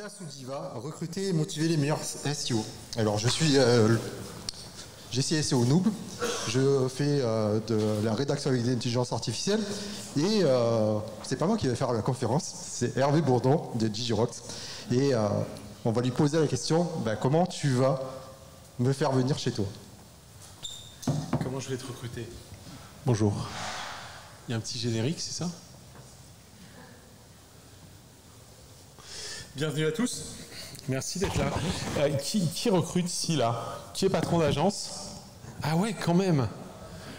Andrea Soudiva, recruter et motiver les meilleurs SEO. Alors, je suis GC SEO Noob. Je fais de la rédaction avec l'intelligence artificielle. Et c'est pas moi qui vais faire la conférence, c'est Hervé Bourdon de Digirox. Et on va lui poser la question, comment tu vas me faire venir chez toi? Comment je vais te recruter? Bonjour. Il y a un petit générique, c'est ça? Bienvenue à tous. Merci d'être là. Qui recrute ici, là? Qui est patron d'agence? Ah ouais, quand même.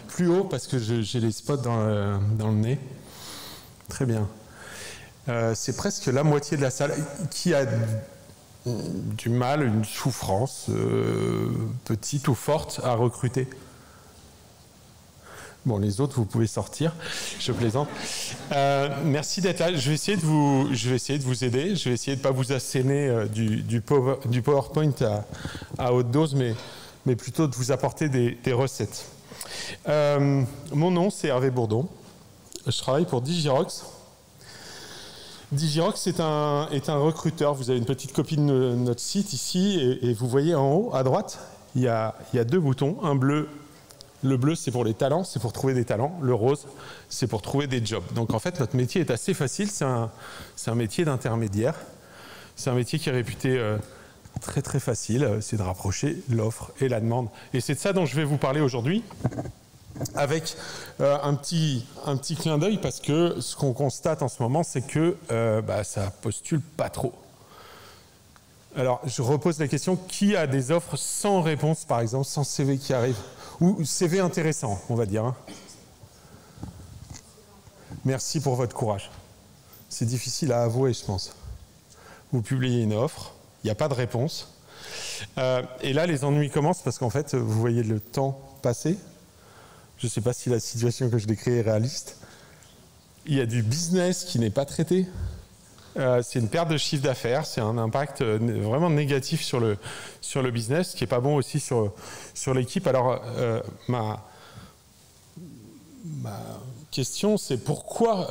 Plus haut, parce que j'ai les spots dans le nez. Très bien. C'est presque la moitié de la salle. Qui a du mal, une souffrance, petite ou forte, à recruter? Bon, les autres, vous pouvez sortir. Je plaisante. Merci d'être là. Je vais essayer de vous aider. Je vais essayer de ne pas vous asséner du PowerPoint à haute dose, mais plutôt de vous apporter des recettes. Mon nom, c'est Hervé Bourdon. Je travaille pour Digirox. Digirox est un recruteur. Vous avez une petite copie de notre site ici, et vous voyez en haut, à droite, il y a deux boutons, un bleu. Le bleu, c'est pour les talents, c'est pour trouver des talents. Le rose, c'est pour trouver des jobs. Donc en fait, notre métier est assez facile. C'est un métier d'intermédiaire. C'est un métier qui est réputé très très facile. C'est de rapprocher l'offre et la demande. Et c'est de ça dont je vais vous parler aujourd'hui, avec un petit clin d'œil, parce que ce qu'on constate en ce moment, c'est que ça postule pas trop. Alors, je repose la question, qui a des offres sans réponse, par exemple, sans CV qui arrive? Ou CV intéressant, on va dire. Hein. Merci pour votre courage. C'est difficile à avouer, je pense. Vous publiez une offre, il n'y a pas de réponse. Et là, les ennuis commencent parce qu'en fait, vous voyez le temps passer. Je ne sais pas si la situation que je décris est réaliste. Il y a du business qui n'est pas traité. C'est une perte de chiffre d'affaires, c'est un impact vraiment négatif sur le business, qui n'est pas bon aussi sur l'équipe. Alors, ma question, c'est pourquoi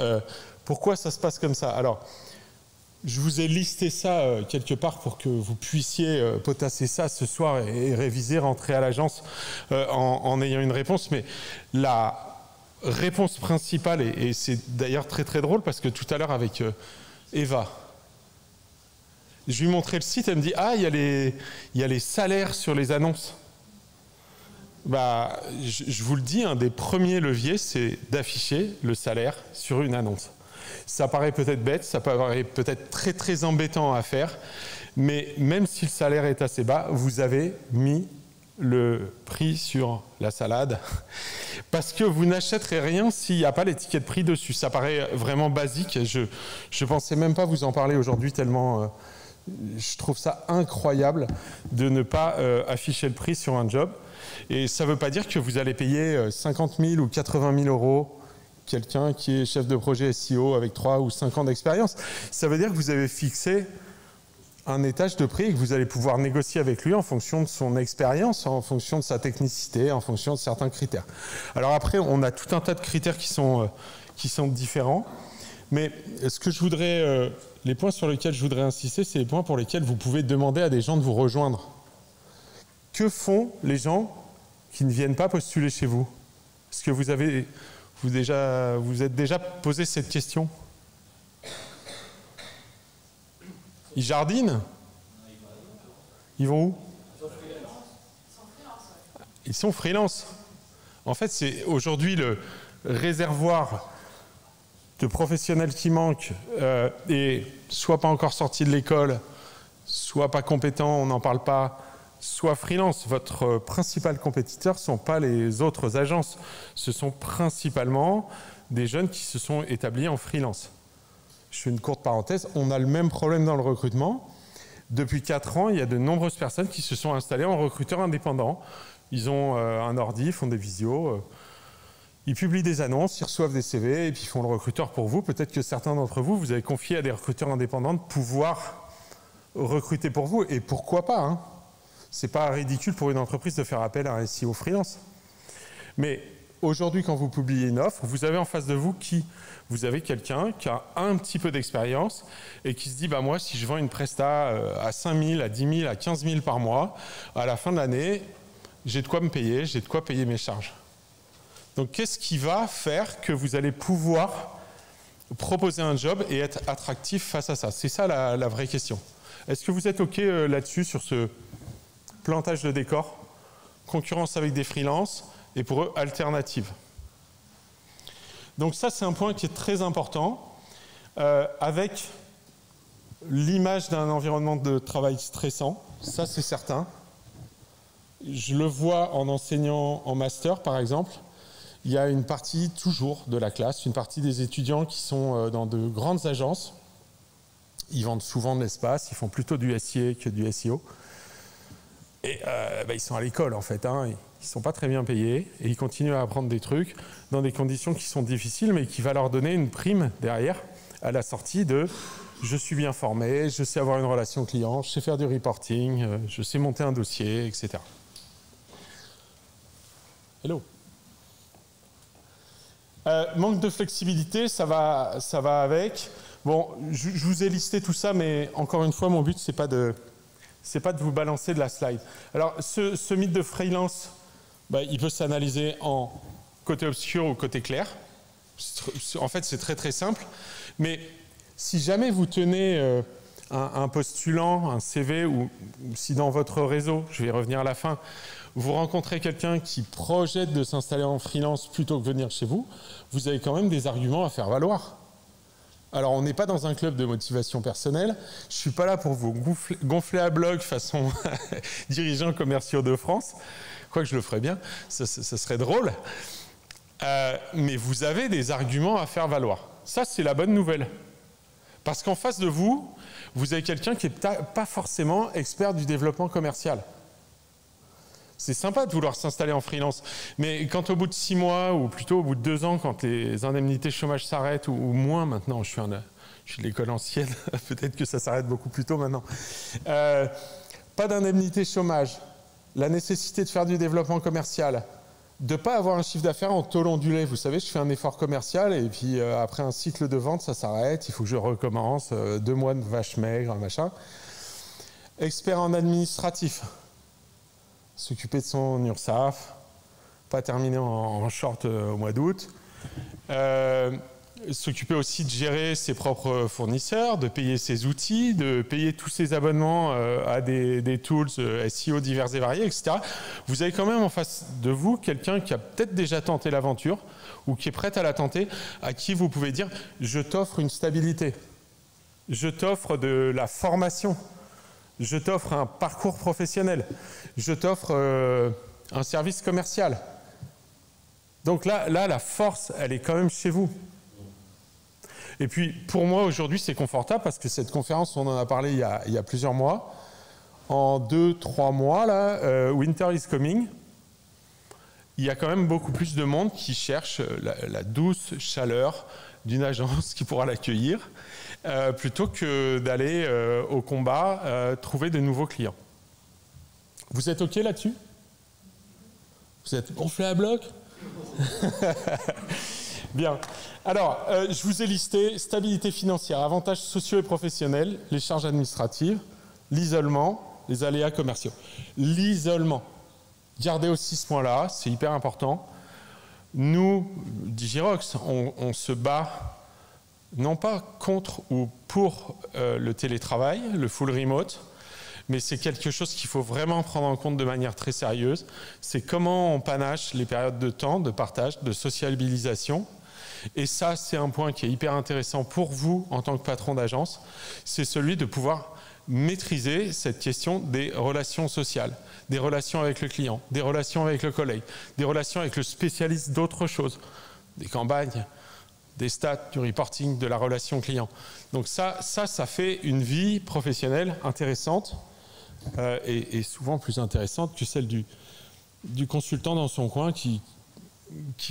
ça se passe comme ça? Alors, je vous ai listé ça quelque part pour que vous puissiez potasser ça ce soir et réviser, rentrer à l'agence en ayant une réponse. Mais la réponse principale, et c'est d'ailleurs très très drôle, parce que tout à l'heure avec Eva, je lui montrais le site, elle me dit « Ah, il y a les salaires sur les annonces ». Je vous le dis, un des premiers leviers, c'est d'afficher le salaire sur une annonce. Ça paraît peut-être bête, ça paraît peut-être très très embêtant à faire, mais même si le salaire est assez bas, vous avez mis le prix sur la salade, parce que vous n'achèterez rien s'il n'y a pas l'étiquette prix dessus. Ça paraît vraiment basique. Je ne pensais même pas vous en parler aujourd'hui, tellement je trouve ça incroyable de ne pas afficher le prix sur un job. Et ça ne veut pas dire que vous allez payer 50 000 ou 80 000 euros quelqu'un qui est chef de projet SEO avec 3 ou 5 ans d'expérience. Ça veut dire que vous avez fixé un étage de prix et que vous allez pouvoir négocier avec lui en fonction de son expérience, en fonction de sa technicité, en fonction de certains critères. Alors après, on a tout un tas de critères qui sont différents, mais ce que je voudrais, les points sur lesquels je voudrais insister, c'est les points pour lesquels vous pouvez demander à des gens de vous rejoindre. Que font les gens qui ne viennent pas postuler chez vous? Est-ce que vous êtes déjà posé cette question? Ils jardinent? Ils vont où? Ils sont freelance. En fait, c'est aujourd'hui le réservoir de professionnels qui manquent et soit pas encore sortis de l'école, soit pas compétents, on n'en parle pas, soit freelance. Votre principal compétiteur ne sont pas les autres agences. Ce sont principalement des jeunes qui se sont établis en freelance. Je fais une courte parenthèse, on a le même problème dans le recrutement. Depuis 4 ans, il y a de nombreuses personnes qui se sont installées en recruteurs indépendants. Ils ont un ordi, font des visios, ils publient des annonces, ils reçoivent des CV et puis ils font le recruteur pour vous. Peut-être que certains d'entre vous, vous avez confié à des recruteurs indépendants de pouvoir recruter pour vous. Et pourquoi pas, hein? C'est pas ridicule pour une entreprise de faire appel à un SEO freelance. Mais aujourd'hui, quand vous publiez une offre, vous avez en face de vous qui? Vous avez quelqu'un qui a un petit peu d'expérience et qui se dit, bah moi, si je vends une presta à 5 000, à 10 000, à 15 000 par mois, à la fin de l'année, j'ai de quoi me payer, j'ai de quoi payer mes charges. Donc, qu'est-ce qui va faire que vous allez pouvoir proposer un job et être attractif face à ça? C'est ça la vraie question. Est-ce que vous êtes OK là-dessus, sur ce plantage de décor, concurrence avec des freelances et pour eux, alternative? Donc ça, c'est un point qui est très important, avec l'image d'un environnement de travail stressant, ça c'est certain. Je le vois en enseignant en master, par exemple. Il y a une partie toujours de la classe, une partie des étudiants qui sont dans de grandes agences. Ils vendent souvent de l'espace, ils font plutôt du SIA que du SEO. Et ils sont à l'école en fait, hein. Ils ne sont pas très bien payés et ils continuent à apprendre des trucs dans des conditions qui sont difficiles, mais qui va leur donner une prime derrière à la sortie de « je suis bien formé, je sais avoir une relation client, je sais faire du reporting, je sais monter un dossier, etc. » Hello. Manque de flexibilité, ça va avec. Bon, je vous ai listé tout ça, mais encore une fois, mon but, c'est pas de vous balancer de la slide. Alors, ce mythe de freelance, il peut s'analyser en côté obscur ou côté clair. En fait, c'est très très simple. Mais si jamais vous tenez un postulant, un CV, ou si dans votre réseau, je vais y revenir à la fin, vous rencontrez quelqu'un qui projette de s'installer en freelance plutôt que venir chez vous, vous avez quand même des arguments à faire valoir. Alors, on n'est pas dans un club de motivation personnelle. Je ne suis pas là pour vous gonfler à bloc façon dirigeants commerciaux de France. Quoique je le ferais bien, ça serait drôle. Mais vous avez des arguments à faire valoir. Ça, c'est la bonne nouvelle. Parce qu'en face de vous, vous avez quelqu'un qui n'est pas forcément expert du développement commercial. C'est sympa de vouloir s'installer en freelance, mais quand au bout de 6 mois, ou plutôt au bout de 2 ans, quand les indemnités chômage s'arrêtent, ou moins maintenant, je suis de l'école ancienne, peut-être que ça s'arrête beaucoup plus tôt maintenant, pas d'indemnité chômage, la nécessité de faire du développement commercial, de ne pas avoir un chiffre d'affaires en taux ondulé. Vous savez, je fais un effort commercial et puis après un cycle de vente, ça s'arrête, il faut que je recommence, 2 mois de vache maigre, machin. Expert en administratif. S'occuper de son URSSAF, pas terminer en short au mois d'août, s'occuper aussi de gérer ses propres fournisseurs, de payer ses outils, de payer tous ses abonnements à des tools SEO divers et variés, etc. Vous avez quand même en face de vous quelqu'un qui a peut-être déjà tenté l'aventure ou qui est prêt à la tenter, à qui vous pouvez dire « je t'offre une stabilité, je t'offre de la formation ». Je t'offre un parcours professionnel, je t'offre un service commercial. Donc là, la force, elle est quand même chez vous. Et puis, pour moi, aujourd'hui, c'est confortable parce que cette conférence, on en a parlé il y a plusieurs mois. En 2-3 mois, là, Winter is coming. Il y a quand même beaucoup plus de monde qui cherche la douce chaleur d'une agence qui pourra l'accueillir. Plutôt que d'aller au combat trouver de nouveaux clients. Vous êtes OK là-dessus? Vous êtes gonflé à bloc? Bien. Alors, je vous ai listé stabilité financière, avantages sociaux et professionnels, les charges administratives, l'isolement, les aléas commerciaux. L'isolement. Gardez aussi ce point-là, c'est hyper important. Nous, Digirox, on se bat non pas contre ou pour le télétravail, le full remote, mais c'est quelque chose qu'il faut vraiment prendre en compte de manière très sérieuse. C'est comment on panache les périodes de temps, de partage, de sociabilisation. Et ça, c'est un point qui est hyper intéressant pour vous en tant que patron d'agence, c'est celui de pouvoir maîtriser cette question des relations sociales, des relations avec le client, des relations avec le collègue, des relations avec le spécialiste d'autre chose, des campagnes, des stats, du reporting, de la relation client. Donc ça fait une vie professionnelle intéressante et souvent plus intéressante que celle du consultant dans son coin qui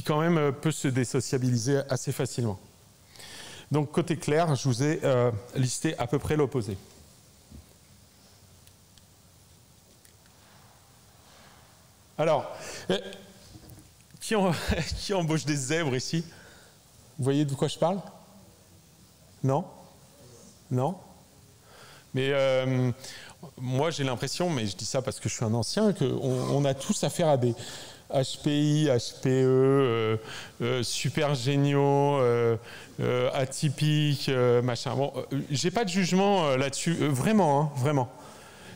quand même peut se désociabiliser assez facilement. Donc côté clair, je vous ai listé à peu près l'opposé. Alors, Qui embauche des zèbres ici? Vous voyez de quoi je parle? Non? Non? Mais moi, j'ai l'impression, mais je dis ça parce que je suis un ancien, qu'on a tous affaire à des HPI, HPE, super géniaux, atypiques, machin. Bon, j'ai pas de jugement là-dessus, vraiment, hein, vraiment.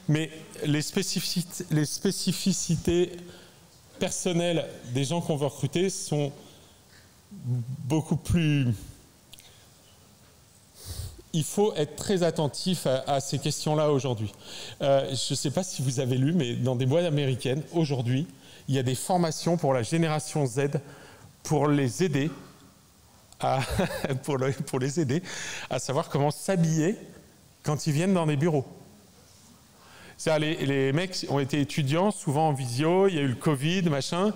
Mais les spécificités personnelles des gens qu'on veut recruter sont beaucoup plus... Il faut être très attentif à ces questions-là aujourd'hui. Je ne sais pas si vous avez lu, mais dans des boîtes américaines, aujourd'hui, il y a des formations pour la génération Z pour les aider à, pour les aider à savoir comment s'habiller quand ils viennent dans des bureaux. Les mecs ont été étudiants, souvent en visio, il y a eu le Covid, machin,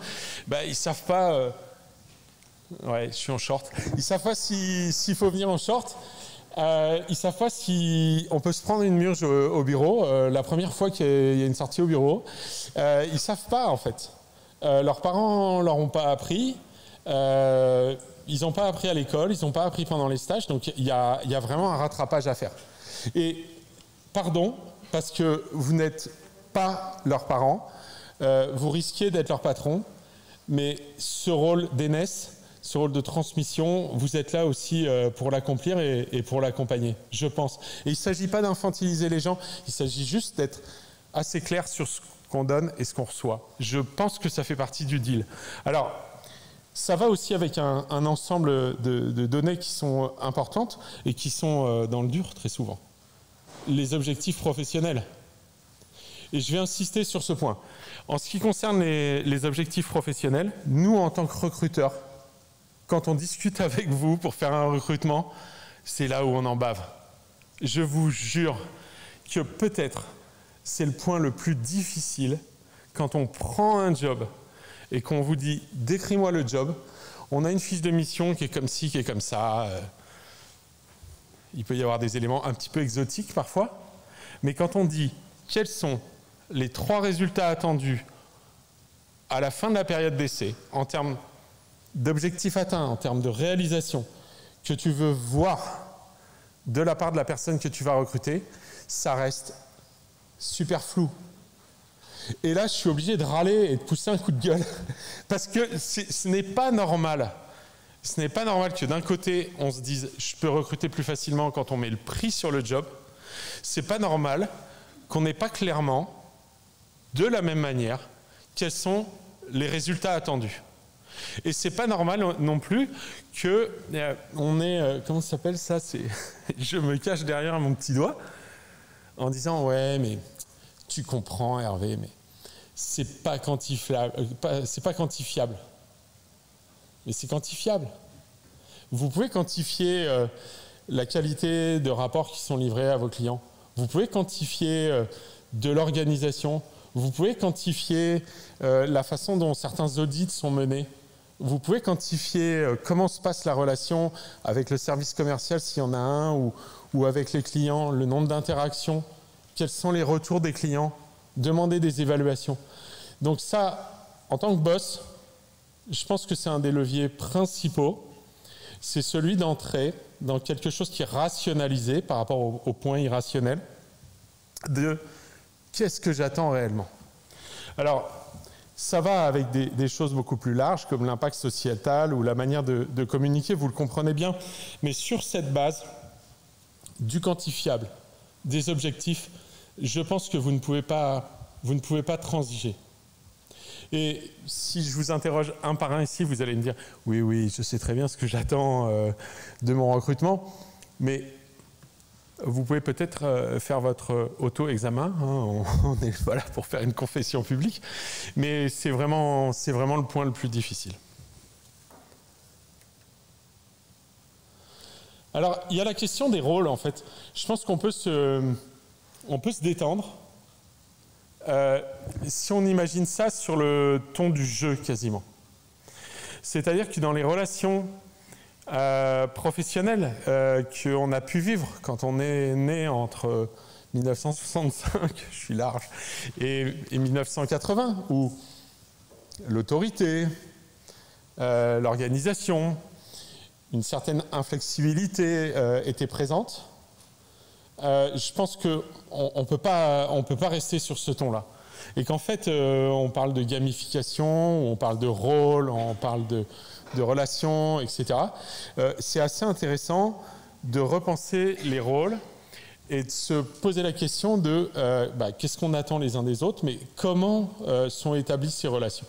ils ne savent pas... ouais, je suis en short. Ils ne savent pas s'il faut venir en short. Ils ne savent pas si on peut se prendre une murge au bureau, la première fois qu'il y a une sortie au bureau. Ils ne savent pas, en fait. Leurs parents ne leur ont pas appris. Ils n'ont pas appris à l'école, ils n'ont pas appris pendant les stages. Donc, il y a vraiment un rattrapage à faire. Et, pardon, parce que vous n'êtes pas leurs parents, vous risquez d'être leur patron, mais ce rôle d'aînesse, ce rôle de transmission, vous êtes là aussi pour l'accomplir et pour l'accompagner, je pense. Et il ne s'agit pas d'infantiliser les gens, il s'agit juste d'être assez clair sur ce qu'on donne et ce qu'on reçoit. Je pense que ça fait partie du deal. Alors, ça va aussi avec un ensemble de données qui sont importantes et qui sont dans le dur très souvent. Les objectifs professionnels. Et je vais insister sur ce point. En ce qui concerne les objectifs professionnels, nous, en tant que recruteurs, quand on discute avec vous pour faire un recrutement, c'est là où on en bave. Je vous jure que peut-être c'est le point le plus difficile quand on prend un job et qu'on vous dit « décris-moi le job ». On a une fiche de mission qui est comme ci, qui est comme ça. Il peut y avoir des éléments un petit peu exotiques parfois. Mais quand on dit quels sont les 3 résultats attendus à la fin de la période d'essai en termes d'objectifs atteints, en termes de réalisation, que tu veux voir de la part de la personne que tu vas recruter, ça reste super flou. Et là, je suis obligé de râler et de pousser un coup de gueule, parce que ce n'est pas normal. Ce n'est pas normal que d'un côté, on se dise « je peux recruter plus facilement quand on met le prix sur le job ». C'est pas normal qu'on n'ait pas clairement, de la même manière, quels sont les résultats attendus. Et c'est pas normal non plus que on ait comment ça s'appelle ça, c'est je me cache derrière mon petit doigt en disant ouais mais tu comprends Hervé, mais c'est pas quantifiable, c'est pas quantifiable. Mais c'est quantifiable. Vous pouvez quantifier la qualité de rapports qui sont livrés à vos clients. Vous pouvez quantifier de l'organisation. Vous pouvez quantifier la façon dont certains audits sont menés. Vous pouvez quantifier comment se passe la relation avec le service commercial s'il y en a un ou avec les clients, le nombre d'interactions, quels sont les retours des clients, demander des évaluations. Donc ça, en tant que boss, je pense que c'est un des leviers principaux. C'est celui d'entrer dans quelque chose qui est rationalisé par rapport au point irrationnel de qu'est-ce que j'attends réellement. Alors, ça va avec des choses beaucoup plus larges comme l'impact sociétal ou la manière de communiquer, vous le comprenez bien. Mais sur cette base du quantifiable, des objectifs, je pense que vous ne pouvez pas transiger. Et si je vous interroge un par un ici, vous allez me dire « oui, je sais très bien ce que j'attends de mon recrutement », mais vous pouvez peut-être faire votre auto-examen, hein, on n'est pas là pour faire une confession publique, mais c'est vraiment le point le plus difficile. Alors, il y a la question des rôles, en fait. Je pense qu'on peut se détendre. Si on imagine ça sur le ton du jeu quasiment. C'est-à-dire que dans les relations professionnelles qu'on a pu vivre quand on est né entre 1965, je suis large, et 1980, où l'autorité, l'organisation, une certaine inflexibilité était présente. Je pense qu'on ne peut pas rester sur ce ton-là. Et qu'en fait, on parle de gamification, on parle de rôle, on parle de relations, etc. C'est assez intéressant de repenser les rôles et de se poser la question de qu'est-ce qu'on attend les uns des autres, mais comment sont établies ces relations.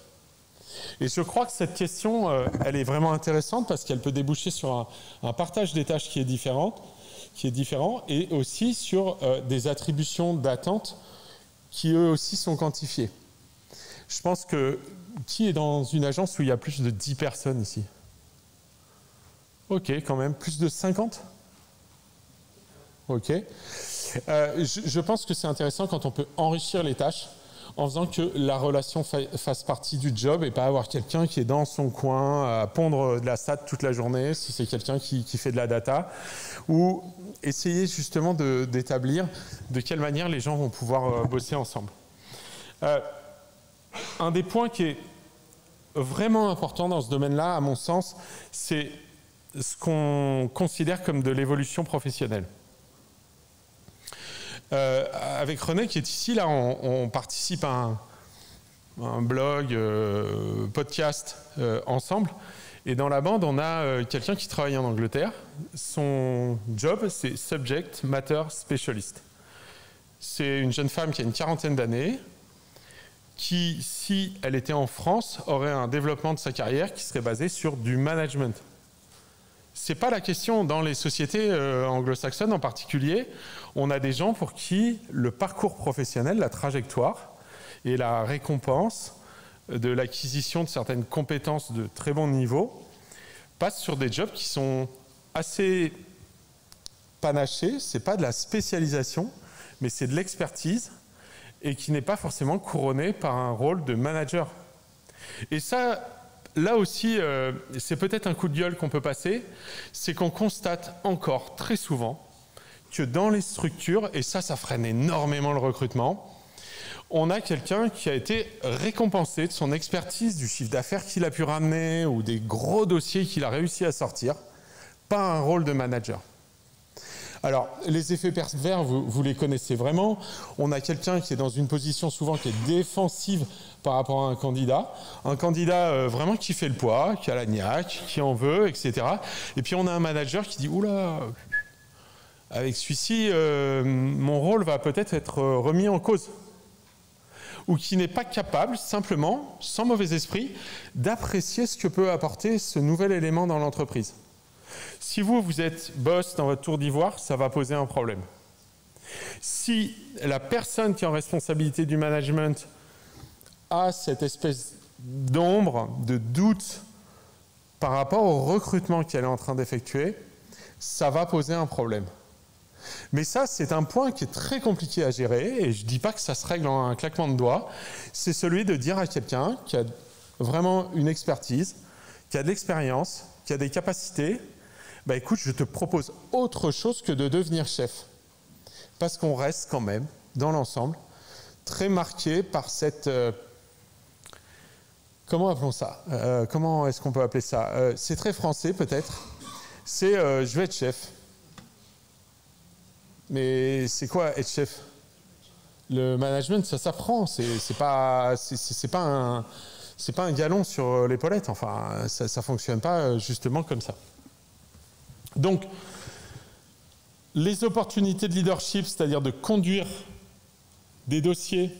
Et je crois que cette question, elle est vraiment intéressante parce qu'elle peut déboucher sur un partage des tâches qui est différent, et aussi sur des attributions d'attente qui eux aussi sont quantifiées. Je pense que qui est dans une agence où il y a plus de 10 personnes ici? Ok, quand même, plus de 50? Ok. Je pense que c'est intéressant quand on peut enrichir les tâches en faisant que la relation fasse partie du job et pas avoir quelqu'un qui est dans son coin à pondre de la stat toute la journée, si c'est quelqu'un qui fait de la data, ou essayer justement d'établir de quelle manière les gens vont pouvoir bosser ensemble. Un des points qui est vraiment important dans ce domaine-là, à mon sens, c'est ce qu'on considère comme de l'évolution professionnelle. Avec René qui est ici, là, on participe à un blog, podcast ensemble. Et dans la bande, on a quelqu'un qui travaille en Angleterre. Son job, c'est Subject Matter Specialist. C'est une jeune femme qui a une quarantaine d'années, qui, si elle était en France, aurait un développement de sa carrière qui serait basé sur du management. C'est pas la question dans les sociétés anglo-saxonnes en particulier. On a des gens pour qui le parcours professionnel, la trajectoire et la récompense de l'acquisition de certaines compétences de très bon niveau passent sur des jobs qui sont assez panachés. C'est pas de la spécialisation, mais c'est de l'expertise et qui n'est pas forcément couronné par un rôle de manager. Et ça, là aussi, c'est peut-être un coup de gueule qu'on peut passer, c'est qu'on constate encore très souvent que dans les structures, et ça freine énormément le recrutement, on a quelqu'un qui a été récompensé de son expertise, du chiffre d'affaires qu'il a pu ramener ou des gros dossiers qu'il a réussi à sortir, pas un rôle de manager. Alors, les effets pervers, vous les connaissez vraiment. On a quelqu'un qui est dans une position souvent qui est défensive par rapport à un candidat vraiment qui fait le poids, qui a la niaque, qui en veut, etc. Et puis on a un manager qui dit « Oula, avec celui-ci, mon rôle va peut-être être remis en cause ». Ou qui n'est pas capable, simplement, sans mauvais esprit, d'apprécier ce que peut apporter ce nouvel élément dans l'entreprise. Si vous êtes boss dans votre tour d'ivoire, ça va poser un problème. Si la personne qui est en responsabilité du management a cette espèce d'ombre, de doute par rapport au recrutement qu'elle est en train d'effectuer, ça va poser un problème. Mais ça, c'est un point qui est très compliqué à gérer, et je ne dis pas que ça se règle en un claquement de doigts. C'est celui de dire à quelqu'un qui a vraiment une expertise, qui a de l'expérience, qui a des capacités, bah écoute, je te propose autre chose que de devenir chef. Parce qu'on reste quand même, dans l'ensemble, très marqué par cette... comment appelons ça comment est-ce qu'on peut appeler ça c'est très français peut-être. C'est je vais être chef. Mais c'est quoi être chef? Le management, ça s'apprend. C'est pas un galon sur l'épaulette. Enfin, ça fonctionne pas justement comme ça. Donc, les opportunités de leadership, c'est-à-dire de conduire des dossiers,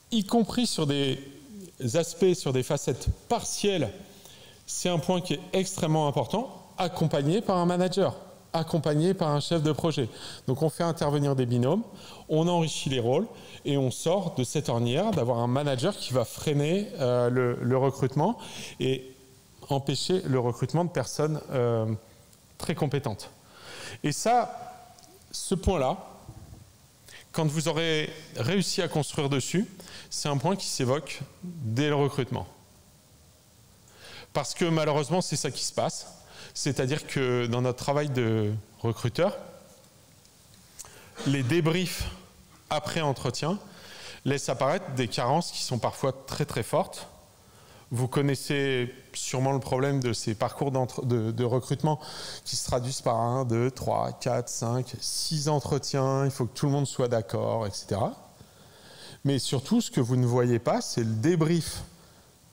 y compris sur des aspects, sur des facettes partielles, c'est un point qui est extrêmement important, accompagné par un manager, accompagné par un chef de projet. Donc on fait intervenir des binômes, on enrichit les rôles et on sort de cette ornière d'avoir un manager qui va freiner le recrutement et empêcher le recrutement de personnes très compétentes. Et ça, ce point-là, quand vous aurez réussi à construire dessus, c'est un point qui s'évoque dès le recrutement. Parce que malheureusement, c'est ça qui se passe. C'est-à-dire que dans notre travail de recruteur, les débriefs après entretien laissent apparaître des carences qui sont parfois très très fortes, Vous connaissez sûrement le problème de ces parcours de recrutement qui se traduisent par 1, 2, 3, 4, 5, 6 entretiens, il faut que tout le monde soit d'accord, etc. Mais surtout, ce que vous ne voyez pas, c'est le débrief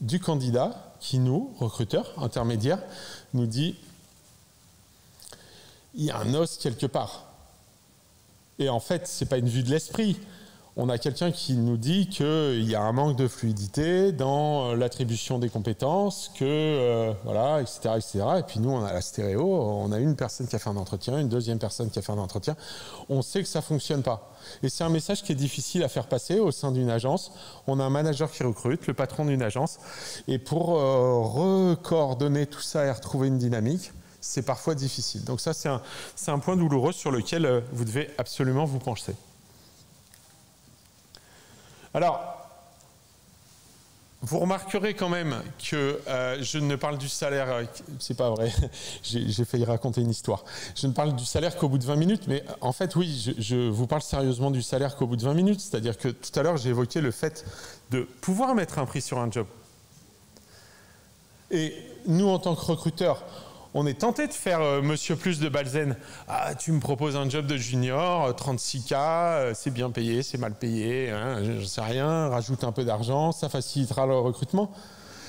du candidat qui, nous, recruteurs, intermédiaires, nous dit « il y a un os quelque part ». Et en fait, ce n'est pas une vue de l'esprit. On a quelqu'un qui nous dit qu'il y a un manque de fluidité dans l'attribution des compétences, voilà, etc., etc. Et puis nous, on a la stéréo, on a une personne qui a fait un entretien, une deuxième personne qui a fait un entretien. On sait que ça ne fonctionne pas. Et c'est un message qui est difficile à faire passer au sein d'une agence. On a un manager qui recrute, le patron d'une agence. Et pour recoordonner tout ça et retrouver une dynamique, c'est parfois difficile. Donc ça, c'est un point douloureux sur lequel vous devez absolument vous pencher. Alors, vous remarquerez quand même que je ne parle du salaire, c'est pas vrai, j'ai failli raconter une histoire. Je ne parle du salaire qu'au bout de 20 minutes, mais en fait, oui, je vous parle sérieusement du salaire qu'au bout de 20 minutes. C'est-à-dire que tout à l'heure, j'ai évoqué le fait de pouvoir mettre un prix sur un job. Et nous, en tant que recruteurs, on est tenté de faire Monsieur Plus de Balzen. Ah, tu me proposes un job de junior, 36K, c'est bien payé, c'est mal payé, hein, je ne sais rien, rajoute un peu d'argent, ça facilitera le recrutement.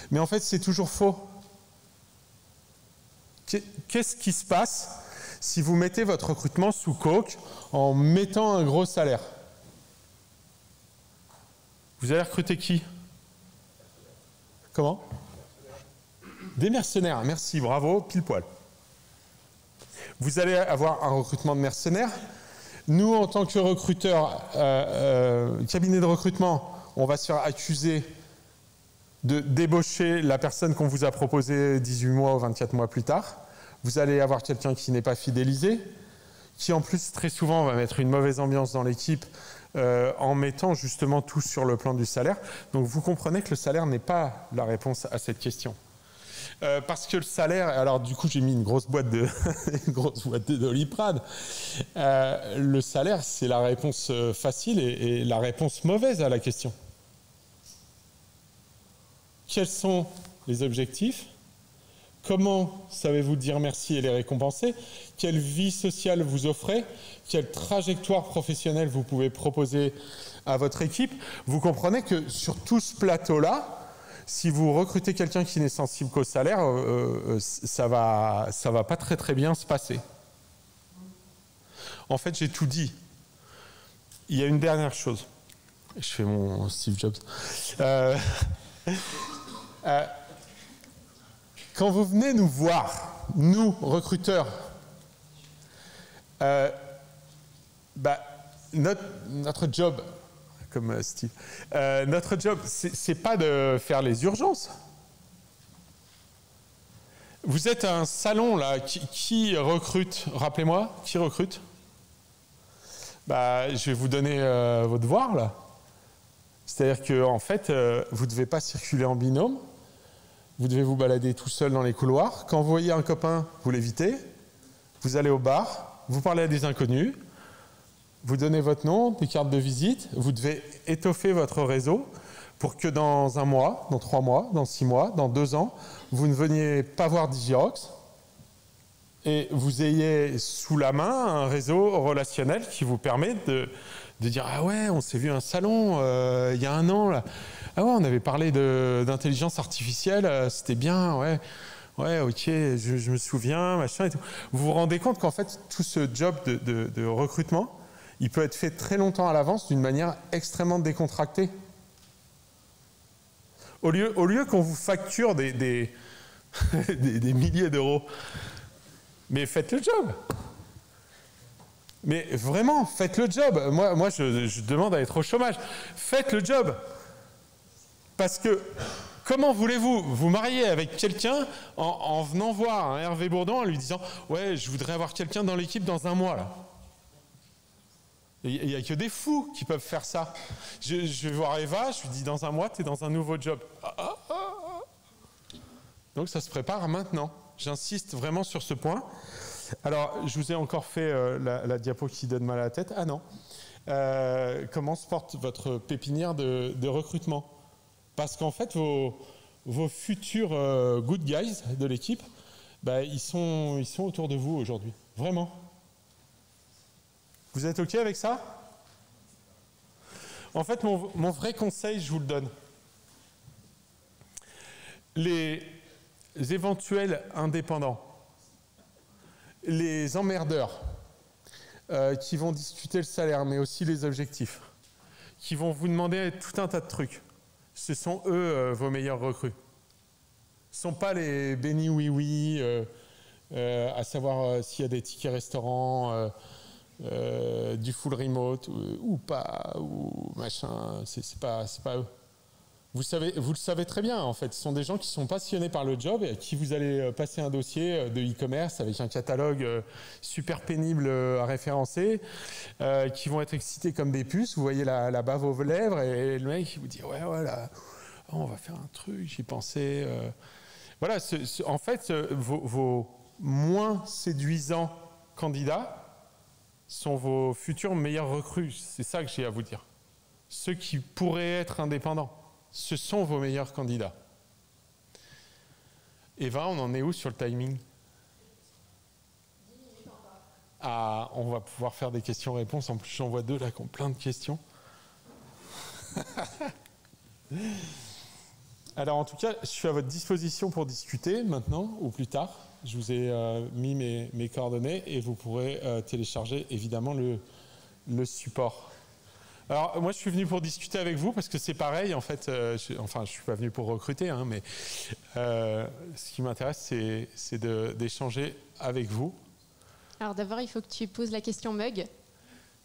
Mais en fait, c'est toujours faux. Qu'est-ce qui se passe si vous mettez votre recrutement sous coque en mettant un gros salaire? Vous allez recruter qui? Comment? Des mercenaires, merci, bravo, pile poil. Vous allez avoir un recrutement de mercenaires. Nous, en tant que recruteurs, cabinet de recrutement, on va se faire accuser de débaucher la personne qu'on vous a proposée 18 mois ou 24 mois plus tard. Vous allez avoir quelqu'un qui n'est pas fidélisé, qui en plus, très souvent, va mettre une mauvaise ambiance dans l'équipe en mettant justement tout sur le plan du salaire. Donc, vous comprenez que le salaire n'est pas la réponse à cette question. Parce que le salaire, alors du coup j'ai mis une grosse boîte de Doliprane. Le salaire, c'est la réponse facile et la réponse mauvaise à la question. Quels sont les objectifs? Comment savez-vous dire merci et les récompenser? Quelle vie sociale vous offrez? Quelle trajectoire professionnelle vous pouvez proposer à votre équipe? Vous comprenez que sur tout ce plateau-là, si vous recrutez quelqu'un qui n'est sensible qu'au salaire, ça va pas très très bien se passer. En fait, j'ai tout dit. Il y a une dernière chose. Je fais mon Steve Jobs. Quand vous venez nous voir, nous, recruteurs, notre job, comme Steve, notre job, c'est pas de faire les urgences. Vous êtes un salon, là, qui recrute? Rappelez-moi, qui recrute? Je vais vous donner vos devoirs, là. C'est-à-dire qu'en fait, vous ne devez pas circuler en binôme. Vous devez vous balader tout seul dans les couloirs. Quand vous voyez un copain, vous l'évitez. Vous allez au bar, vous parlez à des inconnus. Vous donnez votre nom, des cartes de visite. Vous devez étoffer votre réseau pour que dans 1 mois, dans 3 mois, dans 6 mois, dans 2 ans, vous ne veniez pas voir Digirox et vous ayez sous la main un réseau relationnel qui vous permet de dire « Ah ouais, on s'est vu à un salon il y a 1 an. Là. Ah ouais, on avait parlé d'intelligence artificielle, c'était bien, ouais. Ouais, ok, je me souviens, machin et tout. » Vous vous rendez compte qu'en fait, tout ce job de recrutement, il peut être fait très longtemps à l'avance d'une manière extrêmement décontractée. Au lieu qu'on vous facture des milliers d'euros, mais faites le job. Mais vraiment, faites le job. Moi je demande à être au chômage. Faites le job. Parce que, comment voulez-vous vous marier avec quelqu'un en venant voir un Hervé Bourdon en lui disant « Ouais, je voudrais avoir quelqu'un dans l'équipe dans 1 mois, là. » Il n'y a que des fous qui peuvent faire ça. Je vais voir Eva, je lui dis dans 1 mois, tu es dans un nouveau job. Donc ça se prépare maintenant. J'insiste vraiment sur ce point. Alors, je vous ai encore fait la diapo qui donne mal à la tête. Ah non. Comment se porte votre pépinière de recrutement? Parce qu'en fait, vos futurs good guys de l'équipe, bah, ils sont autour de vous aujourd'hui. Vraiment. Vous êtes OK avec ça? En fait, mon vrai conseil, je vous le donne. Les éventuels indépendants, les emmerdeurs qui vont discuter le salaire, mais aussi les objectifs, qui vont vous demander tout un tas de trucs, ce sont eux vos meilleurs recrues. Ce ne sont pas les bénis oui-oui, à savoir s'il y a des tickets restaurants, du full remote ou pas, ou machin, c'est pas eux. Vous le savez très bien, en fait. Ce sont des gens qui sont passionnés par le job et à qui vous allez passer un dossier de e-commerce avec un catalogue super pénible à référencer, qui vont être excités comme des puces. Vous voyez la bave aux lèvres et le mec il vous dit ouais, là, on va faire un truc, j'y pensais. Voilà, en fait, vos moins séduisants candidats sont vos futurs meilleurs recrues. C'est ça que j'ai à vous dire. Ceux qui pourraient être indépendants. Ce sont vos meilleurs candidats. Eva, on en est où sur le timing? 10 minutes encore. Ah, on va pouvoir faire des questions-réponses. En plus, j'en vois 2 là qui ont plein de questions. Alors, en tout cas, je suis à votre disposition pour discuter maintenant ou plus tard. Je vous ai mis mes coordonnées et vous pourrez télécharger évidemment le support. Alors, moi, je suis venu pour discuter avec vous parce que c'est pareil, en fait. Je ne suis pas venu pour recruter, hein, mais ce qui m'intéresse, c'est d'échanger avec vous. Alors d'abord, il faut que tu poses la question mug.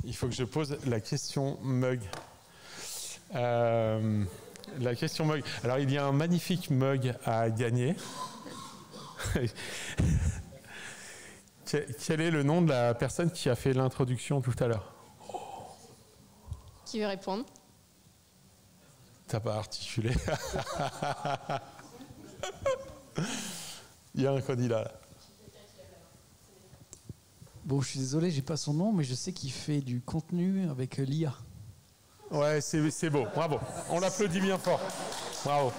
Il faut que je pose la question mug. La question mug. Alors, il y a un magnifique mug à gagner. Quel est le nom de la personne qui a fait l'introduction tout à l'heure? Qui veut répondre? T'as pas articulé. Il y a un candidat là. Bon, je suis désolé, j'ai pas son nom, mais je sais qu'il fait du contenu avec l'IA. Ouais, c'est beau, bravo. On l'applaudit bien fort. Bravo.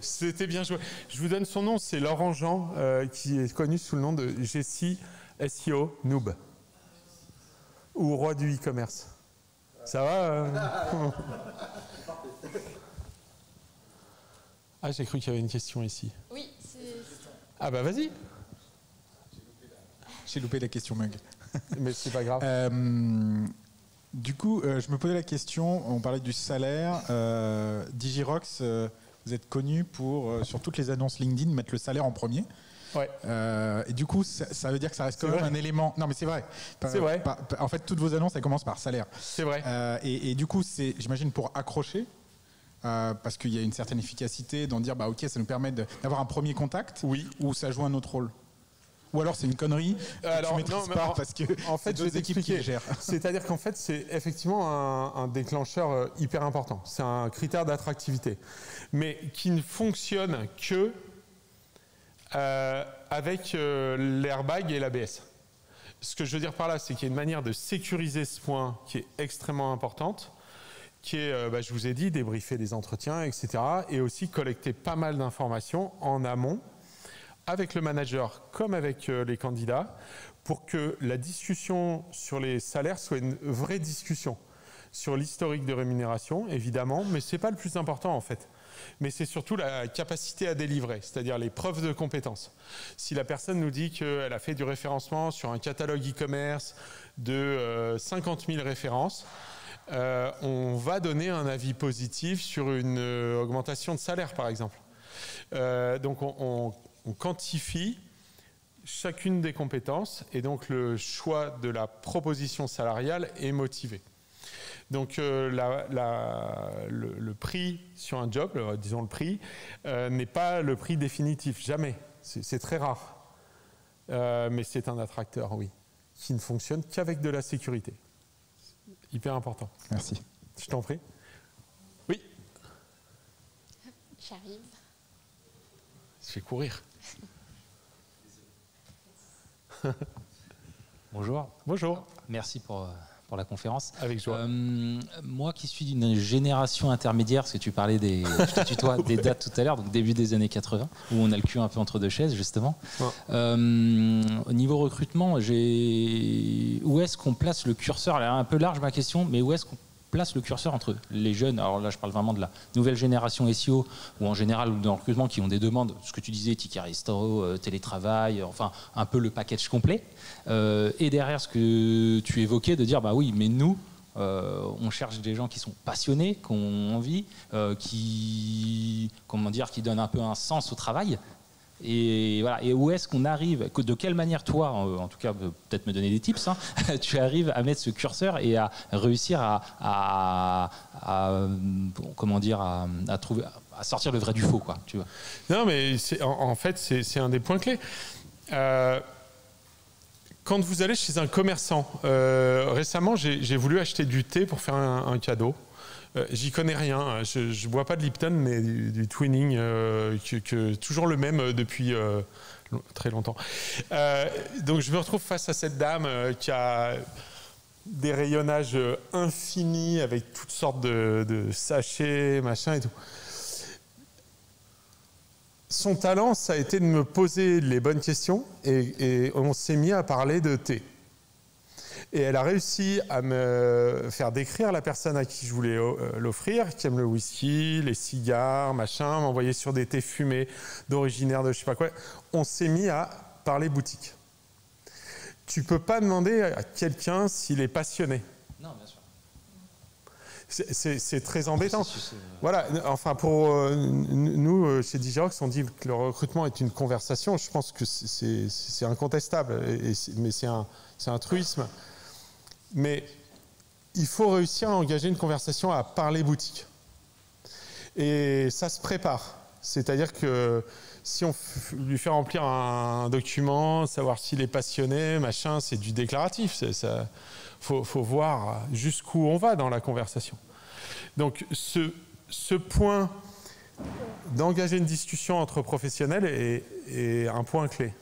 C'était bien joué. Je vous donne son nom, c'est Laurent Jean, qui est connu sous le nom de Jessie SEO Noob, ou roi du e-commerce. Ça va Ah, j'ai cru qu'il y avait une question ici. Oui, c'est... Ah bah vas-y. J'ai loupé la question mug. Mais c'est pas grave. Du coup, je me posais la question, on parlait du salaire. Digirox, vous êtes connu pour, sur toutes les annonces LinkedIn, mettre le salaire en premier. Ouais. Et du coup, ça veut dire que ça reste quand même un élément. Non, mais c'est vrai. C'est vrai. En fait, toutes vos annonces, elles commencent par salaire. C'est vrai. Et du coup, c'est, j'imagine, pour accrocher, parce qu'il y a une certaine efficacité d'en dire, bah ok, ça nous permet d'avoir un premier contact. Oui. Ou ça joue un autre rôle. Ou alors c'est une connerie. Alors, tu maîtrises pas parce que en fait, c'est d'autres équipes qui les gèrent. C'est-à-dire qu'en fait, c'est effectivement un déclencheur hyper important. C'est un critère d'attractivité, mais qui ne fonctionne que avec l'airbag et l'ABS. Ce que je veux dire par là, c'est qu'il y a une manière de sécuriser ce point qui est extrêmement importante, qui est, je vous ai dit, débriefer des entretiens, etc. Et aussi collecter pas mal d'informations en amont, avec le manager comme avec les candidats, pour que la discussion sur les salaires soit une vraie discussion. Sur l'historique de rémunération, évidemment, mais ce n'est pas le plus important en fait. Mais c'est surtout la capacité à délivrer, c'est-à-dire les preuves de compétences. Si la personne nous dit qu'elle a fait du référencement sur un catalogue e-commerce de 50 000 références, on va donner un avis positif sur une augmentation de salaire, par exemple. Donc on quantifie chacune des compétences et donc le choix de la proposition salariale est motivé. Donc le prix sur un job, disons le prix, n'est pas le prix définitif, jamais. C'est très rare. Mais c'est un attracteur, oui, qui ne fonctionne qu'avec de la sécurité. Hyper important. Merci. Je t'en prie. Oui. J'arrive. Je fais courir. Bonjour. Bonjour. Merci pour pour la conférence. Avec joie. Moi qui suis d'une génération intermédiaire, parce que tu parlais je te tutoie, des dates tout à l'heure, donc début des années 80, où on a le cul un peu entre deux chaises, justement. Au niveau recrutement, où est-ce qu'on place le curseur? Elle est un peu large ma question, mais où est-ce qu'on place le curseur entre les jeunes, alors là je parle vraiment de la nouvelle génération SEO, ou en général dans le recrutement, qui ont des demandes, ce que tu disais, ticket resto, télétravail, enfin un peu le package complet, et derrière ce que tu évoquais, de dire bah oui, mais nous on cherche des gens qui sont passionnés, qui ont envie, qui donnent un peu un sens au travail. Et voilà. Et où est-ce qu'on arrive, de quelle manière toi, en tout cas peut-être me donner des tips, hein, tu arrives à mettre ce curseur et à réussir à sortir le vrai du faux, quoi, tu vois. Non, mais en fait c'est un des points clés. Quand vous allez chez un commerçant, récemment j'ai voulu acheter du thé pour faire un cadeau. J'y connais rien, je ne bois pas de Lipton, mais du Twinning, toujours le même depuis très longtemps. Donc je me retrouve face à cette dame qui a des rayonnages infinis avec toutes sortes de sachets, machin et tout. Son talent, ça a été de me poser les bonnes questions et on s'est mis à parler de thé. Et elle a réussi à me faire décrire la personne à qui je voulais l'offrir, qui aime le whisky, les cigares, machin, m'envoyer sur des thés fumés d'originaire de je sais pas quoi. On s'est mis à parler boutique. Tu peux pas demander à quelqu'un s'il est passionné. Non, bien sûr. C'est très embêtant. Voilà, enfin pour nous, chez Digirox, on dit que le recrutement est une conversation. Je pense que c'est incontestable, mais c'est un truisme. Mais il faut réussir à engager une conversation, à parler boutique. Et ça se prépare. C'est-à-dire que si on lui fait remplir un document, savoir s'il est passionné, machin, c'est du déclaratif. Faut voir jusqu'où on va dans la conversation. Donc ce point d'engager une discussion entre professionnels est un point clé.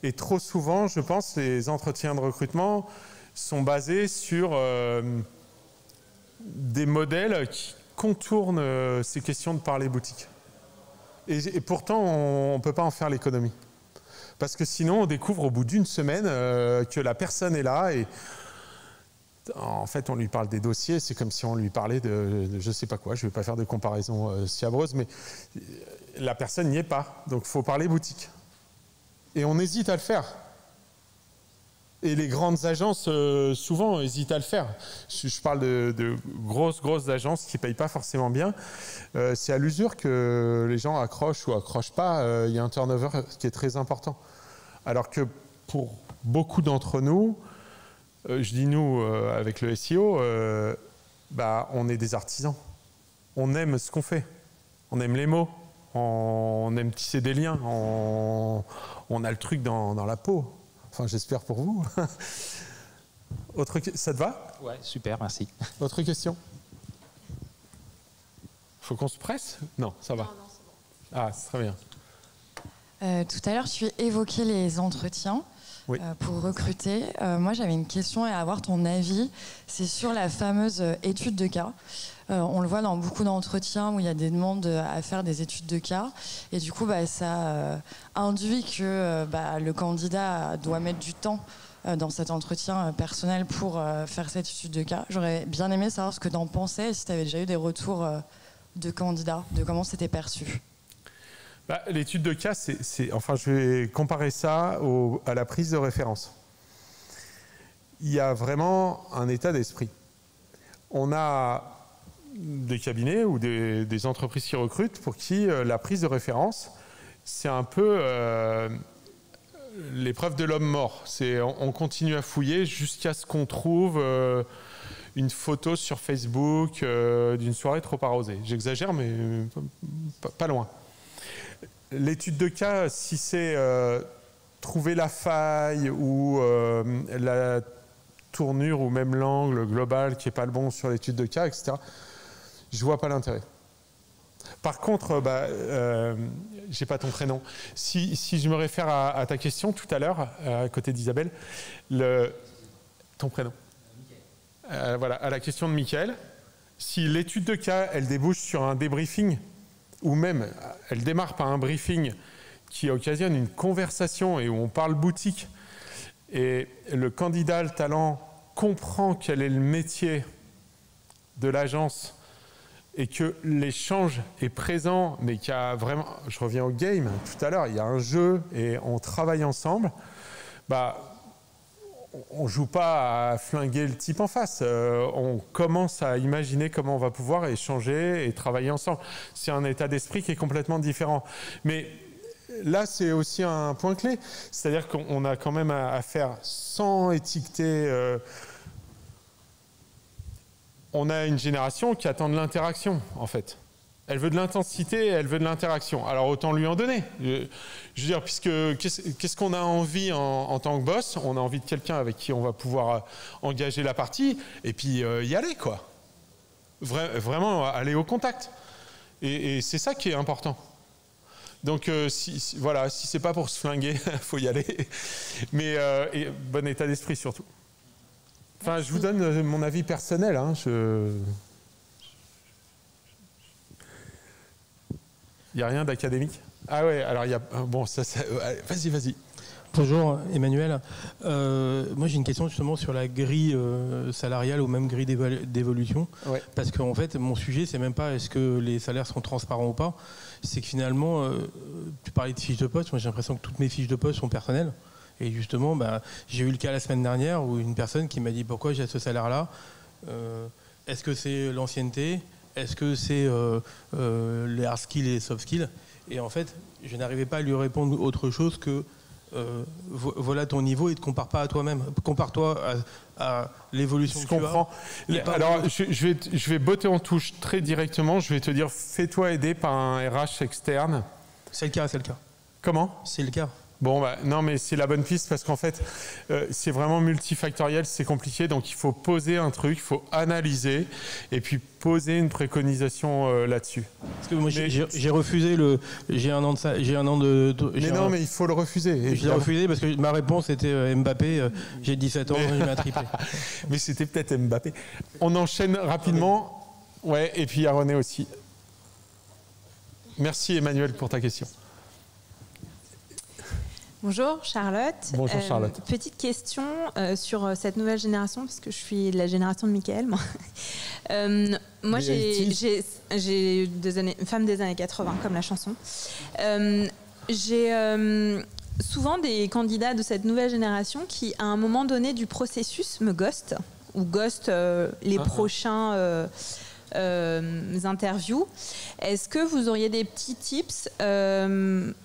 Et trop souvent, je pense, les entretiens de recrutement sont basés sur des modèles qui contournent ces questions de parler boutique. Et pourtant, on ne peut pas en faire l'économie. Parce que sinon, on découvre au bout d'une semaine que la personne est là et en fait, on lui parle des dossiers. C'est comme si on lui parlait de je ne sais pas quoi. Je ne vais pas faire de comparaison sciabreuse, mais la personne n'y est pas. Donc, il faut parler boutique. Et on hésite à le faire. Et les grandes agences, souvent, hésitent à le faire. Je parle de grosses agences qui ne payent pas forcément bien. C'est à l'usure que les gens accrochent ou accrochent pas. Il y a un turnover qui est très important. Alors que pour beaucoup d'entre nous, je dis nous avec le SEO, on est des artisans. On aime ce qu'on fait. On aime les mots. On aime tisser des liens. On a le truc dans la peau. Enfin, j'espère pour vous. Ça te va? Ouais, super, merci. Autre question? Faut qu'on se presse? Non, ça va. Non, c'est bon. Ah, c'est très bien. Tout à l'heure, tu évoquais les entretiens. Oui. Pour recruter. Moi, j'avais une question et avoir ton avis. C'est sur la fameuse étude de cas. On le voit dans beaucoup d'entretiens où il y a des demandes à faire des études de cas. Et du coup, ça induit que le candidat doit mettre du temps dans cet entretien personnel pour faire cette étude de cas. J'aurais bien aimé savoir ce que tu en pensais et si tu avais déjà eu des retours de candidats, de comment c'était perçu. L'étude de cas, je vais comparer ça à la prise de référence. Il y a vraiment un état d'esprit. On a des cabinets ou des entreprises qui recrutent pour qui la prise de référence, c'est un peu l'épreuve de l'homme mort. On continue à fouiller jusqu'à ce qu'on trouve une photo sur Facebook d'une soirée trop arrosée. J'exagère, mais pas loin. L'étude de cas, si c'est trouver la faille ou la tournure ou même l'angle global qui n'est pas le bon sur l'étude de cas, etc., je ne vois pas l'intérêt. Par contre, j'ai pas ton prénom. Si je me réfère à ta question tout à l'heure, à côté d'Isabelle, ton prénom. voilà, à la question de Mickaël. Si l'étude de cas, elle débouche sur un débriefing, ou même elle démarre par un briefing qui occasionne une conversation et où on parle boutique, et le candidat, le talent, comprend quel est le métier de l'agence et que l'échange est présent, mais qu'il y a vraiment, je reviens au game, tout à l'heure, il y a un jeu et on travaille ensemble, on ne joue pas à flinguer le type en face. On commence à imaginer comment on va pouvoir échanger et travailler ensemble. C'est un état d'esprit qui est complètement différent. Mais là, c'est aussi un point clé. C'est-à-dire qu'on a quand même à faire sans étiqueter. On a une génération qui attend de l'interaction, en fait. Elle veut de l'intensité, elle veut de l'interaction. Alors autant lui en donner. Je veux dire, puisque qu'est-ce qu'on a envie en tant que boss? On a envie de quelqu'un avec qui on va pouvoir engager la partie et puis y aller, quoi. Vraiment aller au contact. Et c'est ça qui est important. Donc voilà, si c'est pas pour se flinguer, faut y aller. Mais bon état d'esprit surtout. Enfin, je vous donne mon avis personnel. Hein, Il n'y a rien d'académique? Ah ouais, alors il y a... Bon, ça vas-y. Bonjour Emmanuel. Moi j'ai une question justement sur la grille salariale ou même grille d'évolution. Ouais. Parce qu'en fait mon sujet c'est même pas est-ce que les salaires sont transparents ou pas. C'est que finalement, tu parlais de fiches de poste, moi j'ai l'impression que toutes mes fiches de poste sont personnelles. Et justement, j'ai eu le cas la semaine dernière où une personne qui m'a dit pourquoi j'ai ce salaire-là. Est-ce que c'est l'ancienneté? Est-ce que c'est les hard skills et les soft skills? Et en fait, je n'arrivais pas à lui répondre autre chose que voilà ton niveau et ne te compare pas à toi-même. Compare-toi à l'évolution que tu as. Alors, je vais botter en touche très directement. Je vais te dire, fais-toi aider par un RH externe. C'est le cas. Comment? C'est le cas. Bon, non, mais c'est la bonne piste parce qu'en fait, c'est vraiment multifactoriel, c'est compliqué. Donc, il faut poser un truc, il faut analyser et puis poser une préconisation là-dessus. Parce que moi, j'ai refusé j'ai un an de ça, mais il faut le refuser. Je l'ai refusé parce que ma réponse était Mbappé. J'ai 17 ans, je mets un triplé. Mais c'était peut-être Mbappé. On enchaîne rapidement. Ouais, et puis il y a René aussi. Merci Emmanuel pour ta question. Bonjour Charlotte. Bonjour Charlotte. Petite question sur cette nouvelle génération, parce que je suis de la génération de Mickaël. Moi, j'ai une femme des années 80, comme la chanson. J'ai souvent des candidats de cette nouvelle génération qui, à un moment donné du processus, me ghostent ou ghostent les prochains interviews. Est-ce que vous auriez des petits tips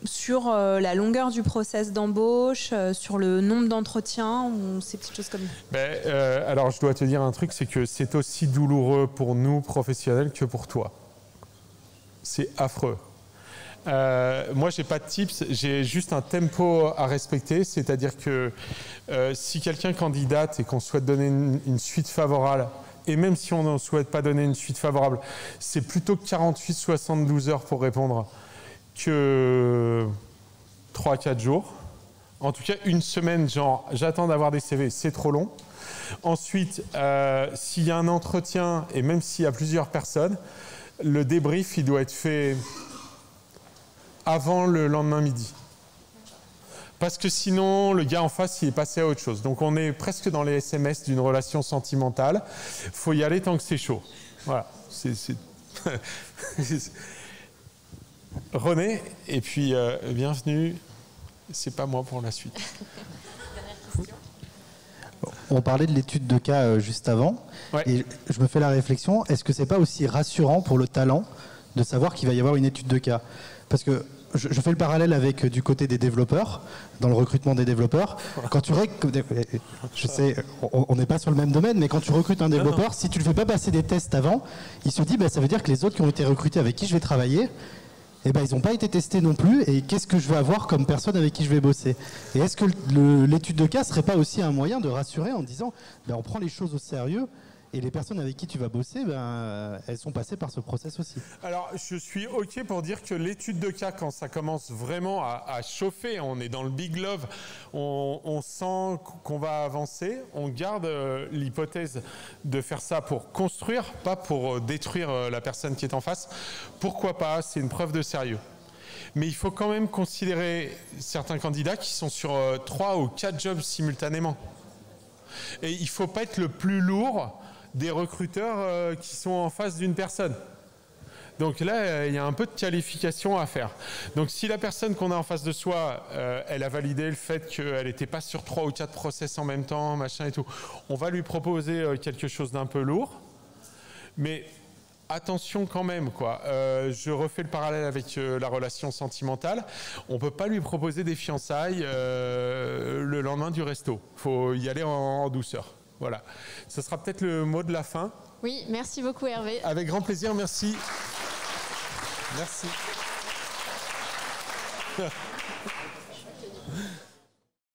sur la longueur du process d'embauche, sur le nombre d'entretiens ou ces petites choses comme ça? Alors, je dois te dire un truc, c'est que c'est aussi douloureux pour nous, professionnels, que pour toi. C'est affreux. Moi, j'ai pas de tips, j'ai juste un tempo à respecter, c'est-à-dire que si quelqu'un candidate et qu'on souhaite donner une suite favorable, et même si on ne souhaite pas donner une suite favorable, c'est plutôt 48-72 heures pour répondre que 3-4 jours. En tout cas, une semaine, genre, j'attends d'avoir des CV, c'est trop long. Ensuite, s'il y a un entretien, et même s'il y a plusieurs personnes, le débrief, il doit être fait avant le lendemain midi. Parce que sinon, le gars en face, il est passé à autre chose. Donc, on est presque dans les SMS d'une relation sentimentale. Il faut y aller tant que c'est chaud. Voilà. René, et puis bienvenue. C'est pas moi pour la suite. On parlait de l'étude de cas juste avant. Ouais. Et je me fais la réflexion, est-ce que c'est pas aussi rassurant pour le talent de savoir qu'il va y avoir une étude de cas? Parce que je fais le parallèle avec du côté des développeurs, dans le recrutement des développeurs. Quand tu je sais, on n'est pas sur le même domaine, mais quand tu recrutes un développeur, si tu ne le fais pas passer des tests avant, il se dit ça veut dire que les autres qui ont été recrutés avec qui je vais travailler, ils n'ont pas été testés non plus, et qu'est-ce que je vais avoir comme personne avec qui je vais bosser? Et est-ce que l'étude de cas ne serait pas aussi un moyen de rassurer en disant on prend les choses au sérieux Et les personnes avec qui tu vas bosser, elles sont passées par ce process aussi. Alors, je suis OK pour dire que l'étude de cas, quand ça commence vraiment à chauffer, on est dans le big love, on sent qu'on va avancer, on garde l'hypothèse de faire ça pour construire, pas pour détruire la personne qui est en face. Pourquoi pas? C'est une preuve de sérieux. Mais il faut quand même considérer certains candidats qui sont sur 3 ou 4 jobs simultanément. Et il ne faut pas être le plus lourd des recruteurs qui sont en face d'une personne. Donc là, il y a un peu de qualification à faire. Donc si la personne qu'on a en face de soi, elle a validé le fait qu'elle n'était pas sur 3 ou 4 process en même temps, machin et tout, on va lui proposer quelque chose d'un peu lourd. Mais attention quand même, quoi. Je refais le parallèle avec la relation sentimentale. On ne peut pas lui proposer des fiançailles le lendemain du resto. Il faut y aller en douceur. Voilà. Ce sera peut-être le mot de la fin. Oui, merci beaucoup Hervé. Avec grand plaisir, merci. Merci.